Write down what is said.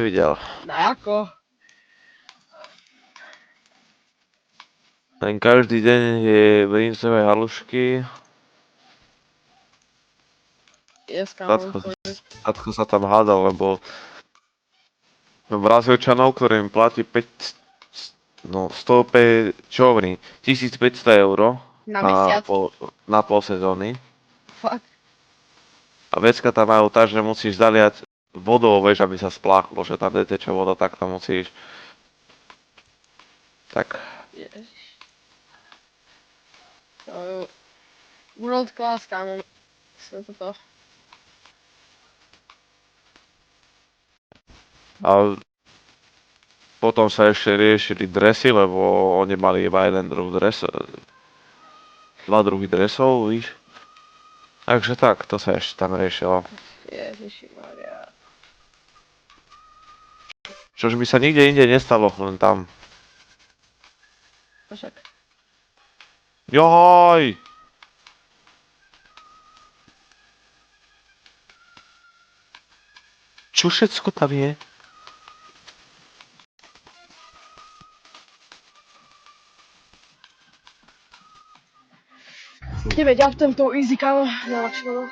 nevidel. No ako? Len každý deň je brincové halušky. Dneska mám chuť. Tatko sa tam hádal, lebo Brazílčanov, ktorým platí 105, čo hovorím, 1500 € Na mesiac? na pol sezóny. Fakt. A vecka tam majú tak, že musíš zaliať vodou, vieš, aby sa spláchlo, že tam neteče voda, tak tam musíš. Tak. Ježiš. World class, kámo. Sme toto. A potom sa ešte riešili dresy, lebo oni mali iba jeden druh dva druhy dresov, víš. Takže tak, to sa ešte tam riešilo. Ježišimaria. Čož by sa nikde inde nestalo, len tam. Však. Johoj! Čo všetko tam je? Ideme ďalej tou easy, kámo. Neľahšie bolo.